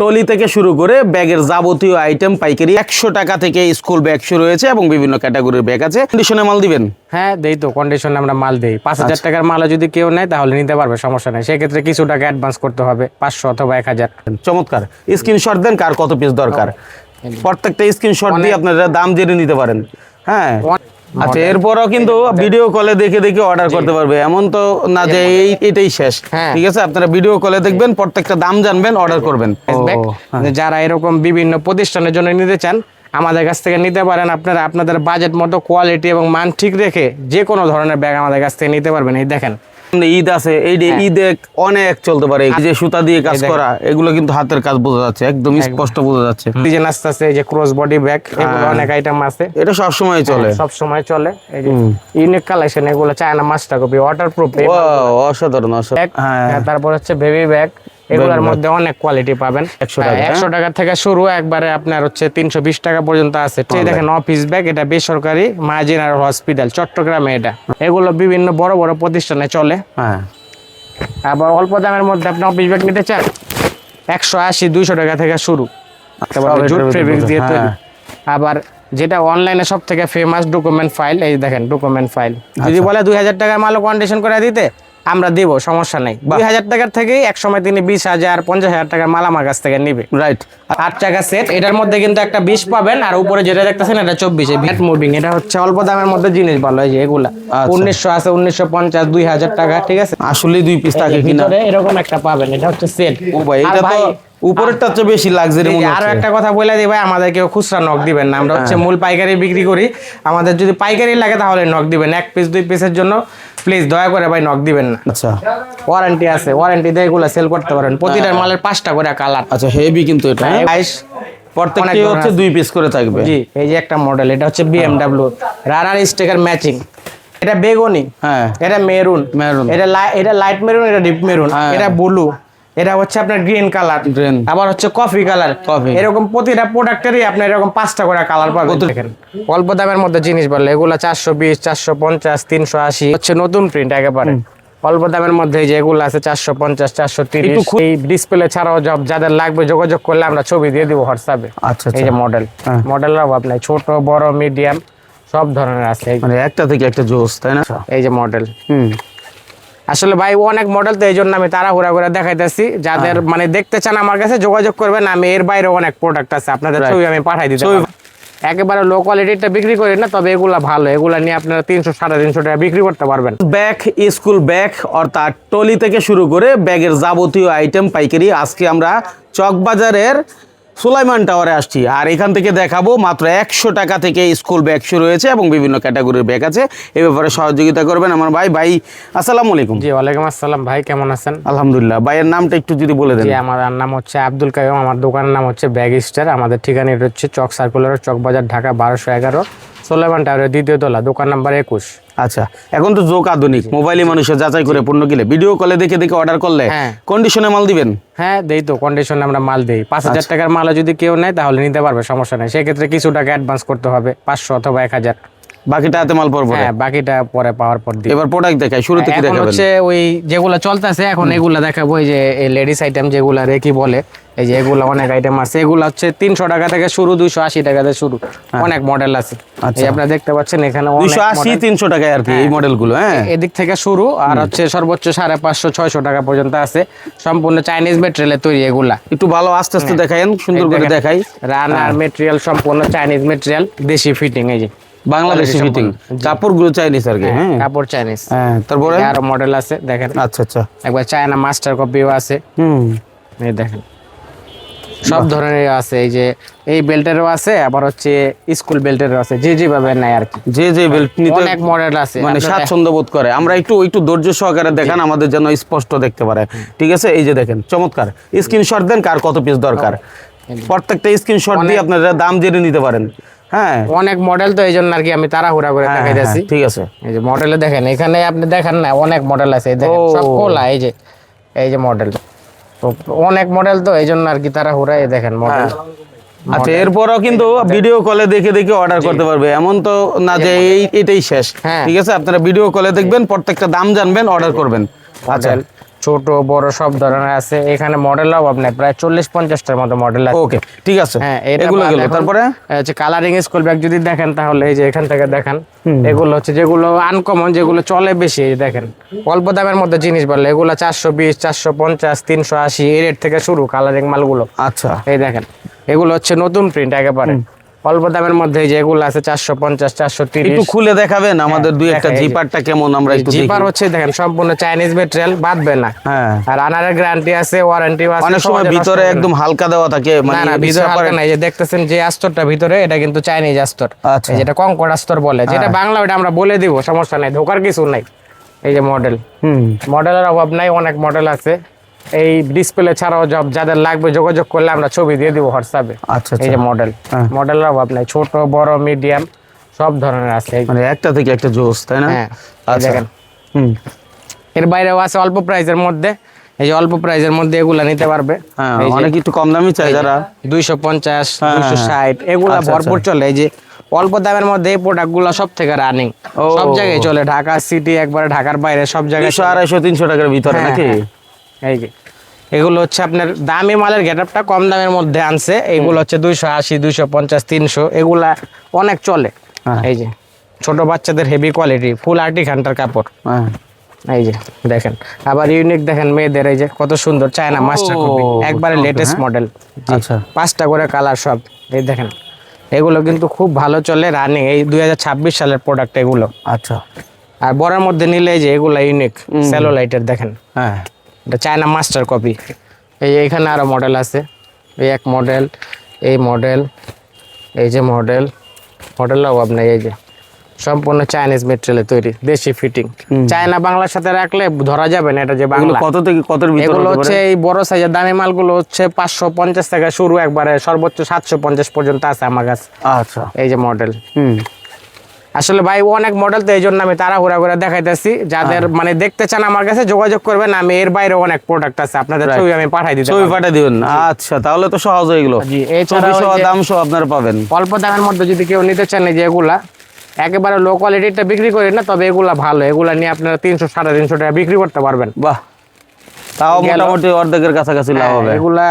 Trolley থেকে শুরু করে ব্যাগের যাবতীয় আইটেম পাইকারি 100 টাকা থেকে স্কুল ব্যাগ শুরু হয়েছে এবং বিভিন্ন ক্যাটাগরির ব্যাগ আছে। কন্ডিশনে মাল দিবেন? হ্যাঁ দেই তো, কন্ডিশনে আমরা মাল দেই। 5000 টাকার মাল যদি কেউ নেয় তাহলে নিতে পারবে, সমস্যা নেই। সেক্ষেত্রে কিছু টাকা অ্যাডভান্স করতে হবে, 500 অথবা 1000। চমৎকার। স্ক্রিনশট দেন কার কত পিস দরকার, প্রত্যেকটা স্ক্রিনশট দিয়ে আপনারা দাম জেনে নিতে পারেন। হ্যাঁ আচ্ছা, এরপরও কিন্তু ভিডিও কলে দেখে দেখে অর্ডার করতে পারবে, এমন তো না যে এটাই শেষ। ঠিক আছে, আপনারা ভিডিও কলে দেখবেন, প্রত্যেকটা দাম জানবেন, অর্ডার করবেন। যারা এরকম বিভিন্ন প্রতিষ্ঠানের জন্য নিতে চান আমাদের কাছ থেকে নিতে পারেন। আপনারা আপনাদের বাজেট মতো কোয়ালিটি এবং মান ঠিক রেখে যে কোনো ধরনের ব্যাগ আমাদের কাছ থেকে নিতে পারবেন। এই দেখেন ঈদ আছে, এই ঈদে অনেক চলতে পারে। এই যে সুতা দিয়ে কাজ করা, এগুলো কিন্তু হাতের কাজ বোঝা যাচ্ছে, একদম স্পষ্ট বোঝা যাচ্ছে। ডিজাইন আসতেছে, এই যে ক্রস বডি ব্যাগ, এগুলো অনেক আইটেম আছে। এটা সব সময় চলে, সব সময় চলে। এই যে ইউনিক কালেকশন, এগুলো চায়না মাস্টার কপি, ওয়াটারপ্রুফ, অসাধারণ। তারপর হচ্ছে বেবি ব্যাগ, এগুলোর মধ্যে অনেক কোয়ালিটি পাবেন। 100 টাকা থেকে শুরু, একবারে আপনার হচ্ছে 320 টাকা পর্যন্ত আছে। এই দেখেন অফিস ব্যাগ, এটা বেসরকারি মা জেনারেল হসপিটাল চট্টগ্রামে। এটা এগুলো বিভিন্ন বড় বড় প্রতিষ্ঠানে চলে। আবার অল্প দামের মধ্যে আপনি অফিস ব্যাগ নিতে চান, 180-200 টাকা থেকে শুরু। জুট ফেব্রিক্স দিয়ে তৈরি। আবার যেটা অনলাইনে সব থেকে ফেমাস ডকুমেন্ট ফাইল, এই দেখেন ডকুমেন্ট ফাইল। যদি বলে 2000 টাকার মালও কন্ডিশন করে দিতে, আমরা দিব, সমস্যা নেই। 2000 টাকার থেকেই এক সময় তিনি 20,000-50,000 টাকার মাল আমার কাছ থেকে নিবে। রাইট। 8 টাকা সেট, এটার মধ্যে কিন্তু একটা 20 পাবেন, আর উপরে যেটা দেখতেছেন এটা 24। ভ্যাট মুভিং, এটা হচ্ছে অল্প দামের মধ্যে জিনিস ভালো। এই যে এগুলা 1900 আছে, 1950, 2000 টাকা। ঠিক আছে, আসলে 2 পিস থাকে কিনা এরকম একটা পাবেন। এটা হচ্ছে সেট। ও ভাই, এটা তো উপরেরটা হচ্ছে বেশি লাক্সারি মনে হচ্ছে। আরো একটা কথা বলে দিই ভাই, আমাদের কেউ খুচরা নক দিবেন না, আমরা হচ্ছে মূল পাইকারি বিক্রি করি। আমাদের যদি পাইকারি লাগে তাহলে নক দিবেন, 1 পিস 2 পিসের জন্য প্লিজ দয়া করে ভাই নক দিবেন না। আচ্ছা, ওয়ারেন্টি আছে, ওয়ারেন্টি দিয়ে এগুলো সেল করতে পারেন। প্রতিটার মালের 5টা করে কালার। আচ্ছা, হেভি কিন্তু এটা। প্রত্যেকটি হচ্ছে 2 পিস করে থাকবে। জি, এই যে একটা মডেল, এটা হচ্ছে BMW রানার স্টিকার ম্যাচিং। এটা বেগুনি, এটা মেরুন, এটা লাইট মেরুন, এটা ডিপ মেরুন, এটা ব্লু, এটা হচ্ছে আপনার গ্রিন কালার, আবার হচ্ছে কফি কালার। এরকম প্রতিটা প্রোডাক্টেরই আপনার এরকম 5টা করে কালার পাবেন। দেখেন অল্প দামের মধ্যে জিনিস বললে এগুলো 420, 450, 380 হচ্ছে নতুন প্রিন্ট একেবারে। অল্প দামের মধ্যে যে এগুলো আছে 450, 430। এই ডিসপ্লে ছাড়াও যাদের লাগবে যোগাযোগ করলে আমরা ছবি দিয়ে দিব হোয়াটসঅ্যাপে। আচ্ছা, এই যে মডেলের অভাব নাই, ছোট বড় মিডিয়াম সব ধরনের আছে। মানে একটা থেকে একটা জোস, তাই না? এই যে মডেল। আসলে ভাই অনেক মডেল, তো এই জন্য আমি তাড়াহুড়া করে দেখাইতেছি। যাদের মানে দেখতে চান আমার কাছে যোগাযোগ করবেন। আমি এর বাইরে অনেক প্রোডাক্ট আছে, আপনাদের ছবি আমি পাঠাই দিতে পারবো। একেবারে লো কোয়ালিটিটা বিক্রি করি না, তবে এগুলা ভালো। এগুলা নিয়ে আপনারা 300-350 টাকা বিক্রি করতে পারবেন। ব্যাগ, স্কুল ব্যাগ অর্থাৎ টলি থেকে শুরু করে ব্যাগের যাবতীয় আইটেম পাইকারি। আজকে আমরা চকবাজারের সুলাইমান টাওয়ারে আসছি, আর এখান থেকে দেখাবো মাত্র 100 টাকা থেকে স্কুল ব্যাগ শুরু হয়েছে এবং বিভিন্ন ক্যাটাগরির ব্যাগ আছে। এই ব্যাপারে সহযোগিতা করবেন আমার ভাই। আসসালামু আলাইকুম। জি, ওয়ালাইকুম আসসালাম ভাই, কেমন আছেন? আলহামদুলিল্লাহ। ভাইয়ের নামটা একটু যদি বলে দেন। জি, আমার নাম হচ্ছে আব্দুল কাইয়ুম, আমার দোকানের নাম হচ্ছে ব্যাগ স্টার। আমাদের ঠিকানা হচ্ছে চক সার্কুলার, চকবাজার, ঢাকা 1211, সুলাইমান টাওয়ারের 2য় তলা, দোকান নাম্বার 21। আচ্ছা, এখন তো যোগ আধুনিক, মোবাইলে মানুষের যাচাই করে পণ্য কিনে ভিডিও কলে দেখে দেখে অর্ডার করলে কন্ডিশনে মাল দিবেন? হ্যাঁ দেই তো, কন্ডিশনে আমরা মাল দেই। 5000 টাকার মাল যদি কেউ নেয় তাহলে নিতে পারবে, সমস্যা নেই। সেক্ষেত্রে কিছু টাকা অ্যাডভান্স করতে হবে, 500 অথবা 1000। বাকিটা হাতে মাল পড়বে? হ্যাঁ, বাকিটা পরে পাওয়ার পর দিই। এবার প্রোডাক্ট দেখাই, শুরুতে কি দেখাবেন? হচ্ছে ওই যেগুলো চলতেছে এখন এগুলা দেখাবো। এই যে লেডিস আইটেম যেগুলা রেকি বলে, এই যে এগুলা অনেক আইটেম আছে। এগুলো হচ্ছে 300 টাকা থেকে শুরু, 280 টাকা থেকে শুরু, অনেক মডেল আছে। এই আপনারা দেখতে পাচ্ছেন এখানে 280-300 টাকায় আর কি এই মডেলগুলো। হ্যাঁ, এদিক থেকে শুরু, আর হচ্ছে সর্বোচ্চ 550-600 টাকা পর্যন্ত আছে। সম্পূর্ণ চাইনিজ ম্যাটেরিয়ালে তৈরি এগুলা। একটু ভালো আস্তে আস্তে দেখায়েন, সুন্দর করে দেখাই। রানার ম্যাটেরিয়াল, সম্পূর্ণ চাইনিজ ম্যাটেরিয়াল, দেশি ফিটিং। এই যে বাংলাদেশি ফিটিং, কাপড়গুলো চাইনিজ আর কি। হ্যাঁ, কাপড় চাইনিজ। হ্যাঁ, তারপরে আরো মডেল আছে দেখেন। আচ্ছা, একবার চায়না মাস্টার কপিও আছে। এই দেখেন সব ধরনের আছে। এই যে এই বেল্টেরও আছে, আবার হচ্ছে স্কুল বেল্টেরও আছে, যেভাবে নেয় আর কি। যে বেল্ট নিতে অনেক মডেল আছে, মানে স্বাচ্ছন্দ্য বোধ করে। আমরা একটু ধৈর্য সহকারে দেখান, আমাদের যেন স্পষ্ট দেখতে পারে। ঠিক আছে, এই যে দেখেন চমৎকার। স্ক্রিনশট দেন কার কত পিস দরকার, প্রত্যেকটা স্ক্রিনশট দিয়ে আপনারা দাম জেনে নিতে পারেন। হ্যাঁ, অনেক মডেল, তো এই জন্য আর কি আমি তাড়াহুড়া করে দেখাইতেছি। ঠিক আছে, এই যে মডেলে দেখেন, এখানে আপনি দেখেন না অনেক মডেল আছে। দেখেন সব খোলা। এই যে মডেল, তো অনেক মডেল, তো এই জন্য আর কি তাড়াহুড়া। এই দেখেন মডেল। আচ্ছা, এরপরও কিন্তু ভিডিও কলে দেখে দেখে অর্ডার করতে পারবে, এমন তো না যে এটাই শেষ। ঠিক আছে, আপনারা ভিডিও কলে দেখবেন, প্রত্যেকটা দাম জানবেন, অর্ডার করবেন। আচ্ছা, ছোট বড় সব ধরনের আছে। এখানে মডেল অভাব নাই, প্রায় 40-50টার মতো মডেল আছে। ওকে, ঠিক আছে। হ্যাঁ, এটা এগুলো বাদ গেল, এখন তারপরে হচ্ছে কালারিং স্কুল ব্যাগ যদি দেখেন তাহলে এই যে এখান থেকে দেখেন, এগুলো হচ্ছে যেগুলো আনকমন, যেগুলো চলে বেশি, এই দেখেন অল্প দামের মধ্যে জিনিস বলে এগুলো 420, 450, 380 এই রেট থেকে শুরু কালারিং মালগুলো। আচ্ছা, এই দেখেন এগুলো হচ্ছে নতুন প্রিন্ট একেবারে অল্প দামের মধ্যে, এই যে এগুলো আছে 450, 430। একটু খুলে দেখাবেন আমাদের দুই একটা দেখাই, এই যে। জিপারটা কেমন আমরা একটু দেখি। জিপার হচ্ছে দেখেন সম্পূর্ণ চাইনিজ ম্যাটেরিয়াল, বাঁধবে না। হ্যাঁ, আর আনারের গ্যারান্টি আছে, ওয়ারেন্টিও আছে। অনেক সময় সহজে নষ্ট ভিতরে হবে না। একদম হালকা দেওয়া থাকে, না মানে না, ভিতরে হালকা নাই, যে দেখতেছেন যে আস্তরটা ভিতরে, এটা কিন্তু চাইনিজ আস্তর। আচ্ছা। এই যেটা কঙ্কর আস্তর বলে, যেটা বাংলা ওটা আমরা বলে দিব, সমস্যা নাই, ধোকার কিছু নাই। এই যে মডেল, মডেলের অভাব নাই, অনেক মডেল আছে। এই ডিসপ্লে ছাড়াও যাদের লাগবে যোগাযোগ করলে আমরা ছবি দিয়ে দিব হোয়াটসঅ্যাপে। আচ্ছা, এই যে মডেল, মডেলের অভাব নাই, ছোট বড় মিডিয়াম সব ধরনের আছে। মানে একটা থেকে একটা জোস, তাই না? হ্যাঁ, আচ্ছা, দেখেন এর বাইরেও আছে অল্প প্রাইসের মধ্যে। এই যে অল্প প্রাইসের মধ্যে এগুলা নিতে পারবে। হ্যাঁ, অনেক একটু কম দামি চাই যারা। 250, 260 এগুলা আচ্ছা, ভরপুর চলে। এই যে অল্প দামের মধ্যে এই প্রোডাক্ট গুলো সব থেকে রানিং, সব জায়গায় চলে, ঢাকা সিটি একবারে ঢাকার বাইরে সব জায়গায় 200, 250, 300 টাকার ভিতরে নাকি? এই যে এগুলো হচ্ছে আপনার দামি মালের গেটআপটা কম দামের মধ্যে আনছে। এগুলো হচ্ছে 280, 250, 300 এগুলা অনেক চলে। এই যে ছোট বাচ্চাদের হেভি কোয়ালিটি ফুল আর্টি খান্টার কাপড়। এই যে দেখেন, আবার ইউনিক দেখেন মেয়েদের, এই যে কত সুন্দর চায়না মাস্টার কপি, একবারে লেটেস্ট মডেল। আচ্ছা, 5টা করে কালার সব। এই দেখেন এগুলো কিন্তু খুব ভালো চলে, রানিং, এই 2026 সালের প্রোডাক্ট এগুলো। আচ্ছা। আর বড়ার মধ্যে নিলে এই যে এগুলো ইউনিক সেলোলাইটের, দেখেন হ্যাঁ, এটা চায়না মাস্টার কপি। এই যে এখানে আরো মডেল আছে, এই এক মডেল, এই মডেল, এই যে মডেল, মডেলের অভাব নেই। এই যে সম্পূর্ণ চাইনিজ মেটেরিয়ালে তৈরি, দেশি ফিটিং। চায়না বাংলার সাথে রাখলে ধরা যাবে না এটা যে এগুলো বাংলা। কত থেকে কতের ভিতরে এগুলো হতে হচ্ছে পারে? এই বড় সাইজের দামি মালগুলো হচ্ছে 550 টাকা শুরু, একবারে সর্বোচ্চ 750 পর্যন্ত আছে আমার কাছে। আচ্ছা, এই যে মডেল। আসলে ভাই অনেক মডেল, তো এই জন্য আমি তাড়াহুড়া করে দেখাইতেছি। যাদের মানে দেখতে চান আমার কাছে যোগাযোগ করবেন, আমি এর বাইরে অনেক প্রোডাক্ট আছে, আপনাদের ছবি আমি পাঠাই দিতে ছবি পারবো। পাঠিয়ে দিবেন। আচ্ছা, তাহলে তো সহজ হয়ে গেল। জি, এছাড়াও ছবি সহ এই যে দাম সহ আপনারা পাবেন। অল্প দামের মধ্যে যদি কেউ নিতে চান, এই যে এগুলা একেবারে লো কোয়ালিটিটা বিক্রি করি না, তবে এগুলা ভালো, এগুলা নিয়ে আপনারা 300, 350 টাকা বিক্রি করতে পারবেন। বাহ, তাও মোটামুটি অর্ধেকের কাছাকাছি লাভ হবে। এগুলা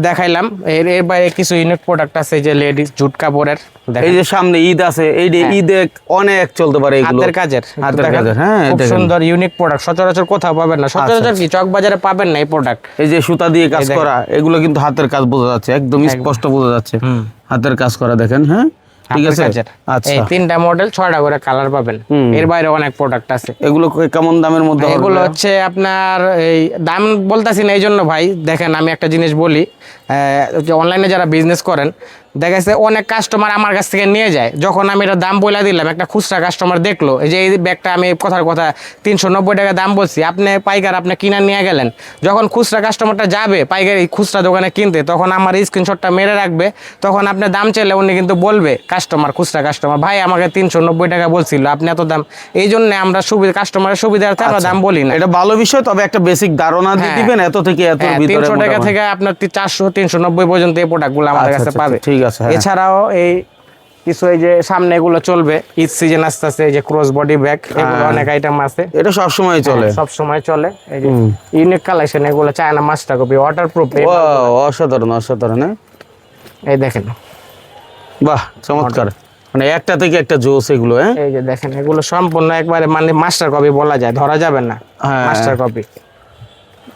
দেখাইলাম। এর বাইরে কিছু ইউনিক প্রোডাক্ট আছে, এই যে লেডিস জুট কাপড়ের, এই যে সামনে ঈদ আছে, এই যে ঈদে অনেক চলতে পারে এগুলো, হাতের কাজের, হাতের কাজের। হ্যাঁ, খুব সুন্দর ইউনিক প্রোডাক্ট, সচরাচর কোথাও পাবেন না। সচরাচর কি চক বাজারে পাবেন না এই প্রোডাক্ট। এই যে সুতা দিয়ে কাজ করা, এগুলো কিন্তু হাতের কাজ বোঝা যাচ্ছে, একদম স্পষ্ট বোঝা যাচ্ছে হাতের কাজ করা, দেখেন। হ্যাঁ, ঠিক আছে। আচ্ছা, এই 3টা মডেল 6টা করে কালার পাবেন। এর বাইরে অনেক প্রোডাক্ট আছে। এগুলো কেমন দামের মধ্যে হবে? এগুলো হচ্ছে আপনার এই দাম বলতাছি না এই জন্য ভাই, দেখেন আমি একটা জিনিস বলি, অনলাইনে যারা বিজনেস করেন, দেখা যাচ্ছে অনেক কাস্টমার আমার কাছ থেকে নিয়ে যায়, যখন আমি এটা দাম বলে দিলাম, একটা খুচরা কাস্টমার দেখলো এই যে এই ব্যাগটা আমি কথার কথা 390 টাকা দাম বলছি, আপনি পাইকার আপনি কিনা নিয়ে গেলেন, যখন খুচরা কাস্টমারটা যাবে পাইকারি খুচরা দোকানে কিনতে, তখন আমার স্ক্রিনশটটা মেরে রাখবে, তখন আপনি দাম চাইলে উনি কিন্তু বলবে, কাস্টমার খুচরা কাস্টমার, ভাই আমাকে 390 টাকা বলছিল, আপনি এত দাম। এই জন্য আমরা সুবিধা, কাস্টমারের সুবিধার্থে আমরা দাম বলি না। এটা ভালো বিষয়, তবে একটা বেসিক ধারণা দিয়ে দিবেন, এত থেকে এত ভিতরে 300 টাকা থেকে আপনার 400, 390 পর্যন্ত এই প্রোডাক্টগুলো আমাদের কাছে পাবে। ঠিক আছে। এছাড়াও এই কিছু এই যে সামনে এগুলো চলবে, ঈদ সিজন আসতেছে, এই যে ক্রস বডি ব্যাগ, এগুলো অনেক আইটেম আছে, এটা সব সময় চলে, সব সময় চলে। এই যে ইউনিক কালেকশন, এগুলো চায়না মাস্টার কপি, ওয়াটারপ্রুফ। অসাধারণ, অসাধারণ। এই দেখেন, বাহ, চমৎকার, মানে একটা থেকে একটা জোস এগুলো। এই যে দেখেন, এগুলো সম্পূর্ণ একবারে মানে মাস্টার কপি বলা যায়, ধরা যাবে না, মাস্টার কপি।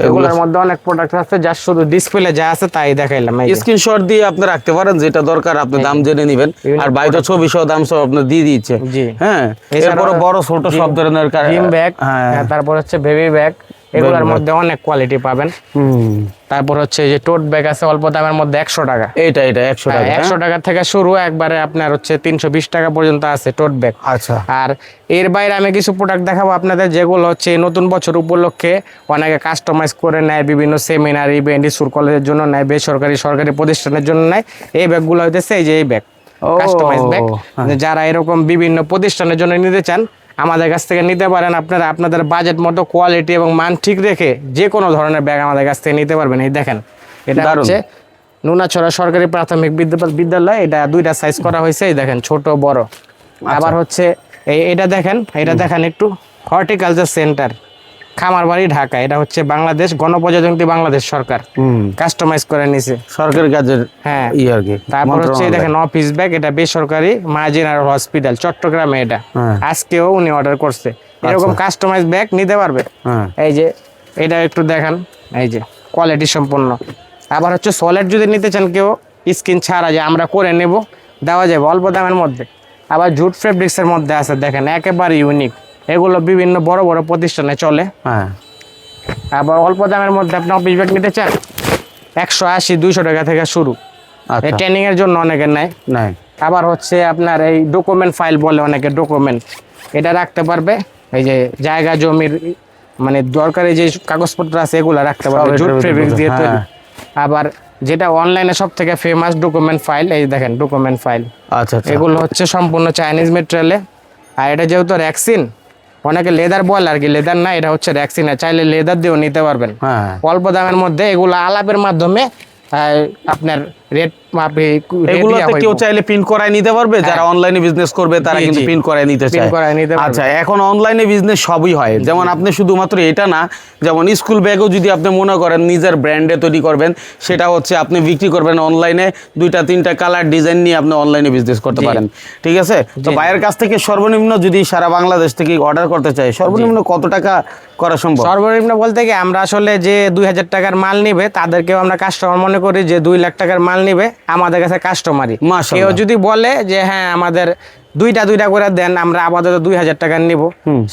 এগুলোর মধ্যে অনেক প্রোডাক্ট আছে, যা শুধু ডিসপ্লে যা আছে তাই দেখাইলাম। স্ক্রিনশট দিয়ে আপনি রাখতে পারেন, যেটা দরকার আপনি দাম জেনে নেবেন, আর বাইরে ছবি সহ দাম সহ আপনি দিয়ে দিচ্ছে। হ্যাঁ, এরপর বড় ছোট সব ধরনের জিম ব্যাগ, তারপর হচ্ছে বেবি ব্যাগ, এগুলোর মধ্যে অনেক কোয়ালিটি পাবেন। তারপর হচ্ছে যে টোট ব্যাগ আছে অল্প দামের মধ্যে 100 টাকা। এটা 100 টাকা, 100 টাকা থেকে শুরু, একবারে আপনার হচ্ছে 320 টাকা পর্যন্ত আছে টোট ব্যাগ। আচ্ছা, আর এর বাইরে আমি কিছু প্রোডাক্ট দেখাবো আপনাদের, যেগুলো হচ্ছে নতুন বছর উপলক্ষে অনেকে কাস্টমাইজ করে নেয়, বিভিন্ন সেমিনার ইভেন্ট, স্কুল কলেজের জন্য নেয়, বেসরকারি সরকারি প্রতিষ্ঠানের জন্য নেয়। এই ব্যাগগুলো হইতেছে এই যে এই ব্যাগ, কাস্টমাইজ ব্যাগ। যারা এরকম বিভিন্ন প্রতিষ্ঠানের জন্য নিতে চান, আমাদের কাছ থেকে নিতে পারেন। আপনারা আপনাদের বাজেট মতো কোয়ালিটি এবং মান ঠিক রেখে যে কোনো ধরনের ব্যাগ আমাদের কাছ থেকে নিতে পারবেন। এই দেখেন, এটা হচ্ছে নুনাছড়া সরকারি প্রাথমিক বিদ্যালয়, এটা 2টা সাইজ করা হয়েছে। এই দেখেন, ছোট বড়। আবার হচ্ছে এটা দেখেন, এটা দেখেন একটু, হর্টিকালচার সেন্টার, খামারবাড়ি ঢাকা, এটা হচ্ছে বাংলাদেশ গণপ্রজাতন্ত্রী বাংলাদেশ সরকার কাস্টমাইজ করে নিছে সরকারি কাজের হ্যাঁ আর কি। তারপর হচ্ছে এই দেখেন অফিস ব্যাগ, এটা বেসরকারি মা জেনারেল হসপিটাল চট্টগ্রামে, এটা আজকেও উনি অর্ডার করছে। এরকম কাস্টমাইজ ব্যাগ নিতে পারবে। এই যে এটা একটু দেখান, এই যে কোয়ালিটি সম্পন্ন। আবার হচ্ছে সলিড যদি নিতে চান কেউ স্কিন ছাড়া, যে আমরা করে নেব, দেওয়া যাবে অল্প দামের মধ্যে। আবার জুট ফেব্রিক্সের মধ্যে আছে, দেখেন একেবারে ইউনিক, এগুলো বিভিন্ন বড় বড় প্রতিষ্ঠানে চলে। আবার অল্প দামের মধ্যে আপনি অফিস ব্যাগ নিতে চান 180-200 টাকা থেকে শুরু, ট্রেনিং এর জন্য অনেকের নাই। আবার হচ্ছে আপনার এই ডকুমেন্ট ফাইল বলে অনেকে, ডকুমেন্ট এটা রাখতে পারবে, এই যে জায়গা জমির মানে দরকারি যে কাগজপত্র আছে এগুলো রাখতে পারবে জুট ফেব্রিক্স দিয়ে তৈরি। আবার যেটা অনলাইনে সব থেকে ফেমাস ডকুমেন্ট ফাইল, এই দেখেন ডকুমেন্ট ফাইল, এগুলো হচ্ছে সম্পূর্ণ চাইনিজ মেটেরিয়ালে। আর এটা যেহেতু র্যাক্সিন, অনেকে লেদার বলে আর কি, লেদার না, এটা হচ্ছে র্যাক্সিন, চাইলে লেদার দিয়েও নিতে পারবেন অল্প দামের মধ্যে। এগুলো আলাপের মাধ্যমে আপনার রেট এগুলোতে কেউ চাইলে প্রিন্ট করায় নিতে পারবে, যারা অনলাইনে বিজনেস করবে তারা কিন্তু প্রিন্ট করায় নিতে চায়। আচ্ছা, এখন অনলাইনে বিজনেস সবই হয়, যেমন আপনি শুধুমাত্র এটা না, যেমন স্কুল ব্যাগও যদি আপনি মনে করেন নিজের ব্র্যান্ডে তৈরি করবেন, সেটা হচ্ছে আপনি বিক্রি করবেন অনলাইনে, 2-3টা কালার ডিজাইন নিয়ে আপনি অনলাইনে বিজনেস করতে পারেন। ঠিক আছে, তো ভাইয়ের কাছ থেকে সর্বনিম্ন যদি সারা বাংলাদেশ থেকে অর্ডার করতে চাই, সর্বনিম্ন কত টাকা করা সম্ভব? সর্বনিম্ন বলতে কি, আমরা আসলে যে 2000 টাকার মাল নিবে তাদেরকেও আমরা কাস্টমার মনে করি, যে 2 লাখ টাকার মাল নিবে আমাদের কাছে কাস্টমারই। কেউ যদি বলে যে হ্যাঁ আমাদের দুইটা করে দেন, আমরা আপাতত 2000 টাকার নিব,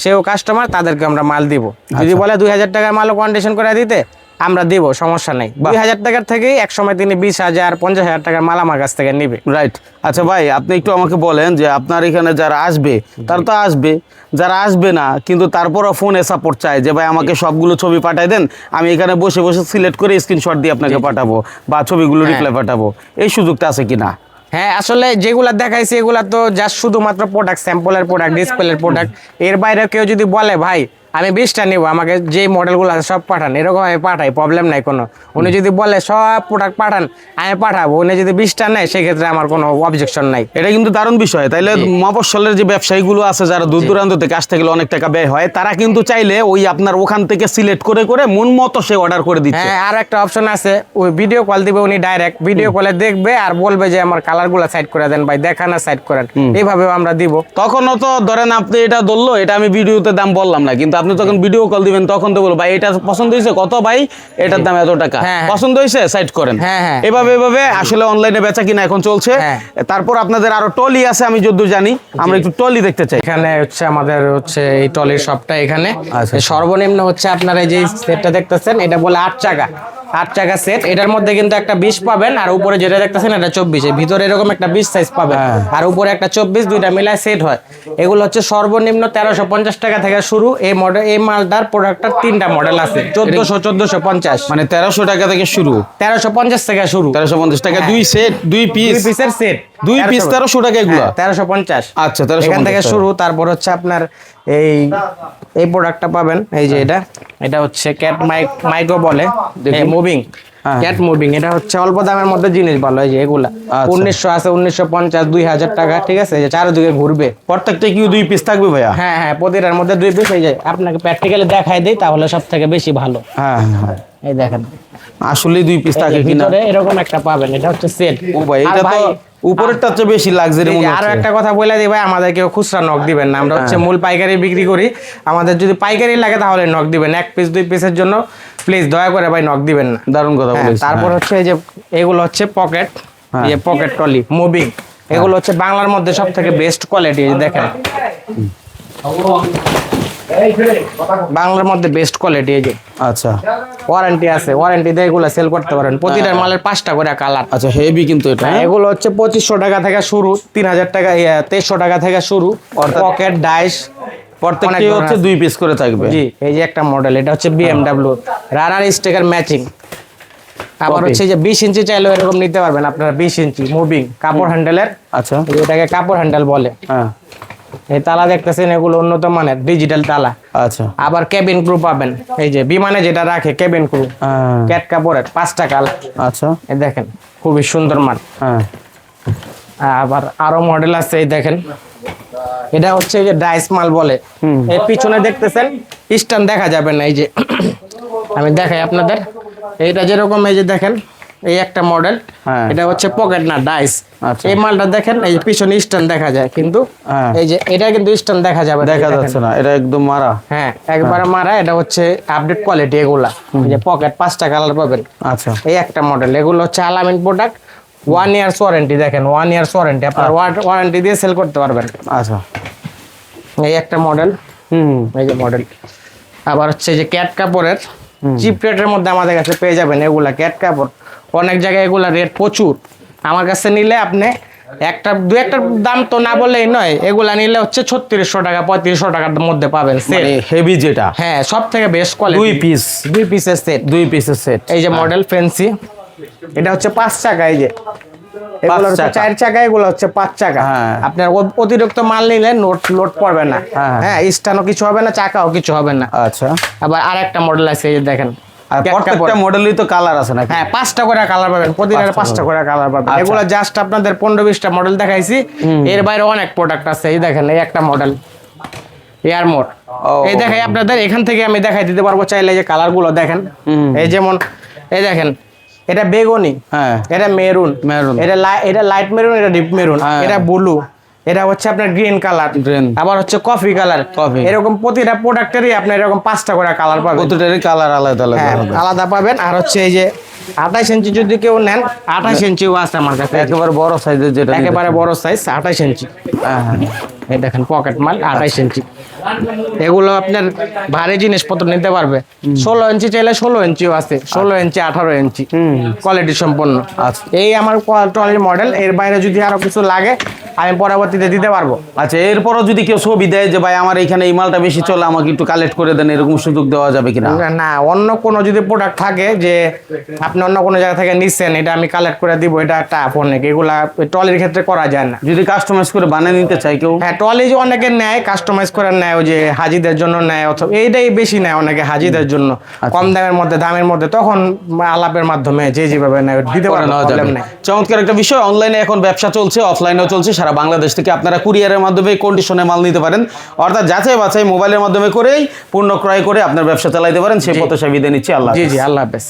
সেও কাস্টমার, তাদেরকে আমরা মাল দিব। যদি বলে 2000 টাকার মালও কন্ডিশন করে দিতে, আমরা দিব, সমস্যা নাই। 2000 টাকার থেকেই একসময় তিনি 20,000-50,000 টাকার মাল আমার কাছ থেকে নিবে। রাইট। আচ্ছা ভাই, আপনি একটু আমাকে বলেন যে আপনার এখানে যারা আসবে তারা তো আসবে, যারা আসবে না কিন্তু তারপরও ফোনে সাপোর্ট চায় যে ভাই আমাকে সবগুলো ছবি পাঠাই দেন, আমি এখানে বসে বসে সিলেক্ট করে স্ক্রিনশট দিয়ে আপনাকে পাঠাবো বা ছবিগুলো রিপ্লাই পাঠাবো, এই সুযোগটা আছে কিনা? হ্যাঁ, আসলে যেগুলা দেখাইছি এগুলা তো জাস্ট শুধুমাত্র প্রোডাক্ট, স্যাম্পলের প্রোডাক্ট, ডিসপ্লের প্রোডাক্ট। এর বাইরে কেউ যদি বলে ভাই আমি 20টা নিব, আমাকে যে মডেলগুলো আছে সব পাঠান, এরকম আমি পাঠাই, প্রবলেম নাই কোনো। উনি যদি বলে সব প্রোডাক্ট পাঠান, আমি পাঠাবো, উনি যদি 20টা নেয় সেক্ষেত্রে আমার কোনো অবজেকশন নাই। এটা কিন্তু দারুণ বিষয়। তাইলে মফস্বলের যে ব্যবসায়ীগুলো আছে যারা দূর দূরান্ত থেকে আসতে গেলে অনেক টাকা ব্যয় হয়, তারা কিন্তু চাইলে ওই আপনার ওখান থেকে সিলেক্ট করে করে মন মতো সে অর্ডার করে দিচ্ছে। হ্যাঁ, আর একটা অপশন আছে, ওই ভিডিও কল দিবে উনি, ডাইরেক্ট ভিডিও কলে দেখবে আর বলবে যে আমার কালারগুলো সাইড করে দেন ভাই, দেখান না সাইড করেন, এইভাবেও আমরা দিব। তখনও তো ধরেন আপনি এটা ধরলো, এটা আমি ভিডিওতে দাম বললাম না, কিন্তু আপনি তখন ভিডিও কল দিবেন, তখন তো বলবো ভাই এটা পছন্দ হয়েছে কত, ভাই এটার দাম এত টাকা, পছন্দ হয়েছে সাইড করেন। এভাবে আসলে অনলাইনে বেচা কিনা এখন চলছে। তারপর আপনাদের আরো টলি আছে আমি যতদূর জানি, আমরা একটু টলি দেখতে চাই। এখানে হচ্ছে আমাদের হচ্ছে এই টলির শপটা এখানে। সর্বনিম্ন হচ্ছে আপনার এই যে সেটটা দেখতেছেন, এটা বলে 8 চাকা সেট। এটার মধ্যে কিন্তু একটা 20 পাবেন, আর উপরে যেটা দেখতেছেন এটা 24, এর ভিতরে এরকম একটা 20 সাইজ পাবেন, আর উপরে একটা 24, দুইটা মিলায় সেট হয়। এগুলো হচ্ছে সর্বনিম্ন 1350 টাকা থেকে শুরু। এই মডেল, এই মালটার প্রোডাক্টটার 3টা মডেল আছে, 1400, 1450, মানে 1300 টাকা থেকে শুরু, 1350 থেকে শুরু, 1350 টাকা, দুই সেট, দুই পিসের সেট, 2 পিস 1300 টাকা এগুলো, 1350। আচ্ছা, 1350 এখান থেকে শুরু। তারপর হচ্ছে আপনার এই প্রোডাক্টটা পাবেন, এই যে এটা হচ্ছে ক্যাট মাইক্রো বলে, মুভিং ক্যাট মুভিং। এটা হচ্ছে অল্প দামের মধ্যে জিনিস ভালো, এই যে এগুলা 1900 আছে, 1950, 2000 টাকা। ঠিক আছে, এই যে চারদিকে ঘুরবে, প্রত্যেকটা কি 2 পিস থাকবে ভাইয়া? হ্যাঁ, প্রতিটার মধ্যে 2 পিস। এই যে আপনাকে প্র্যাকটিক্যালি দেখাই দেই, তাহলে সব থেকে বেশি ভালো। এই দেখেন আসলে 2 পিস থাকে কিনা, এরকম একটা পাবেন, এটা হচ্ছে সেট। ও ভাই, এটা তো উপরেরটা চেয়ে বেশি লাক্সারি মনে হচ্ছে। আরো একটা কথা বলে দিই ভাই, আমাদের কেউ খুচরা নক দিবেন না, আমরা হচ্ছে মূল পাইকারি বিক্রি করি। আমাদের যদি পাইকারি লাগে তাহলে নক দিবেন, 1 পিস 2 পিসের জন্য প্লিজ দয়া করে ভাই নক দিবেন না। দারুণ কথা বলেছেন। তারপর হচ্ছে এই যে এগুলো হচ্ছে পকেট, এই যে পকেট টলি মুভিং, এগুলো হচ্ছে বাংলার মধ্যে সব থেকে বেস্ট কোয়ালিটি। দেখেন বাংলার মধ্যে বেস্ট কোয়ালিটি, এই যে আচ্ছা ওয়ারেন্টি আছে, ওয়ারেন্টি দিয়ে এগুলো সেল করতে পারেন। প্রতিটার মালের 5টা করে কালার। আচ্ছা, হেভি কিন্তু এটা। এগুলো হচ্ছে 2500 টাকা থেকে শুরু, 3000 টাকা, 2300 টাকা থেকে শুরু। পকেট ডাইস প্রত্যেকটি হচ্ছে 2 পিস করে থাকবে। জি, এই যে একটা মডেল, এটা হচ্ছে BMW রানার স্টিকার ম্যাচিং। আবার হচ্ছে যে 20 ইঞ্চি চাইলেও এরকম নিতে পারবেন আপনারা, 20 ইঞ্চি মুভিং কাপড় হ্যান্ডেলের। আচ্ছা, এটাকে কাপড় হ্যান্ডেল বলে। এই তালা দেখতেছেন, এগুলো উন্নত মানের ডিজিটাল তালা। আচ্ছা, আবার কেবিন ক্রু পাবেন, এই যে বিমানে যেটা রাখে কেবিন ক্রু, ক্যাট কাপড়ের 5টা কালার। আচ্ছা, এই দেখেন খুবই সুন্দর মান। আবার আরো মডেল আছে, এই দেখেন এটা হচ্ছে যে ডাইস মাল বলে। এর পিছনে দেখতেছেন স্ট্যান্ড দেখা যাবে না, এই যে আমি দেখাই আপনাদের, এইটা যেরকম এই যে দেখেন এই একটা মডেল, হ্যাঁ। এটা হচ্ছে পকেট না ডাইস। আচ্ছা। এই মালটা দেখেন এই যে পিছনে স্ট্যান্ড দেখা যায়, কিন্তু হ্যাঁ। এই যে এটা কিন্তু স্ট্যান্ড দেখা যাবে না, দেখা দেখেন। যাচ্ছে না, এটা একদম মারা। হ্যাঁ একবারে মারা, এটা হচ্ছে আপডেট কোয়ালিটি এগুলা। এই যে পকেট 5টা কালার পাবেন। আচ্ছা, এই একটা মডেল, এগুলো হচ্ছে আলামিন প্রোডাক্ট। 1 ইয়ার্স ওয়ারেন্টি, দেখেন 1 ইয়ার্স ওয়ারেন্টি, আপনার ওয়ারেন্টি দিয়ে সেল করতে পারবেন। আচ্ছা। এই একটা মডেল, এই যে মডেল। আবার হচ্ছে যে ক্যাট কাপড়ের চিপ রেটের মধ্যে আমাদের কাছে পেয়ে যাবেন এগুলা ক্যাট কাপড়। অনেক জায়গায় এগুলা রেট প্রচুর, আমার কাছে নিলে আপনি দু একটার দাম তো না বললেই নয়, এগুলা নিলে হচ্ছে 3600 টাকা 3500 টাকার মধ্যে পাবেন সেট। হেভি যেটা, হ্যাঁ সব থেকে বেস্ট কোয়ালিটি। 2 পিসের সেট, 2 পিসের সেট। এই যে মডেল ফ্যান্সি, এটা হচ্ছে 5 চাকা। এই যে এগুলো হচ্ছে 4 চাকা, এগুলো হচ্ছে 5 চাকা। হ্যাঁ। আপনার অতিরিক্ত মাল নিলে লোড পড়বে না, হ্যাঁ। হ্যাঁ স্ট্যান্ডও কিছু হবে না, চাকাও কিছু হবে না। আচ্ছা। আবার আরেকটা মডেল আছে, এই যে দেখেন আর প্রত্যেকটা মডেলই তো কালার আছে নাকি? হ্যাঁ 5টা করে কালার পাবেন, প্রতিটার 5টা করে কালার পাবেন। আচ্ছা। এগুলো জাস্ট আপনাদের 15-20টা মডেল দেখাইছি, এর বাইরে অনেক প্রোডাক্ট আছে। এই দেখেন এই একটা মডেল এয়ার মোড, এই দেখাই আপনাদের এখান থেকে আমি দেখাই দিতে পারবো চাইলে। যে কালার গুলো দেখেন, এই যেমন এই দেখেন এটা বেগুনি, হ্যাঁ, এটা মেরুন, এটা লাইট মেরুন, এটা ডিপ মেরুন, হ্যাঁ। এটা ব্লু, এটা হচ্ছে আপনার গ্রিন কালার, Green। আবার হচ্ছে কফি কালার। কফি। এরকম প্রতিটা প্রোডাক্টেরই আপনার এরকম 5টা করে কালার পাবেন। প্রতিটারই কালার আলাদা আলাদা হ্যাঁ, আলাদা। আলাদা পাবেন। আর হচ্ছে এই যে 28 ইঞ্চি যদি কেউ নেন, 28 ইঞ্চিও আছে আমার কাছে, একেবারে বড় সাইজের যেটা নিতে একেবারে চান। বড় সাইজ 28 ইঞ্চি। হ্যাঁ, হ্যাঁ। এই দেখেন পকেট মাল 28 ইঞ্চি। এগুলো আপনার ভারী জিনিসপত্র নিতে পারবে। 16 ইঞ্চি চাইলে 16 ইঞ্চিও আছে, 16 ইঞ্চি 18 ইঞ্চি কোয়ালিটি সম্পন্ন। আচ্ছা। এই আমার ট্রলির মডেল। এর বাইরে যদি আরো কিছু লাগে আমি পরবর্তীতে দিতে পারবো। আচ্ছা, এরপরও যদি কেউ ছবি দেয় যে ভাই আমার এখানে এই মালটা বেশি চলে, আমাকে একটু কালেক্ট করে দেন, এরকম সুযোগ দেওয়া যাবে কিনা? না, অন্য কোনো যদি প্রোডাক্ট থাকে যে আপনি অন্য কোনো জায়গা থেকে নিচ্ছেন, এটা আমি কালেক্ট করে দিব, এটা টাফ অনেক, এগুলা ট্রলির ক্ষেত্রে করা যায় না। যদি কাস্টমাইজ করে বানিয়ে নিতে চাই কেউ? হ্যাঁ ট্রলি যে অনেকে নেয়, কাস্টমাইজ করে নেয়, ওই যে হাজিদের জন্য নেয়, অথবা এইটাই বেশি নেয় অনেকে হাজিদের জন্য, কম দামের মধ্যে তখন আলাপের মাধ্যমে যে যেভাবে নেয় দিতে পারে, নেওয়া যাবে। প্রবলেম নেই। চমৎকার একটা বিষয়। অনলাইনে এখন ব্যবসা চলছে, অফলাইনেও চলছে। সারা বাংলাদেশ থেকে আপনারা কুরিয়ারের মাধ্যমে কন্ডিশনে মাল নিতে পারেন, অর্থাৎ যাচাই বাছাই মোবাইলের মাধ্যমে করেই পণ্য ক্রয় করে আপনার ব্যবসা চালাইতে পারেন। সেই প্রত্যাশা বিদায় নিচ্ছি। আল্লাহ জি হাফেজ। জি, আল্লাহ হাফেজ।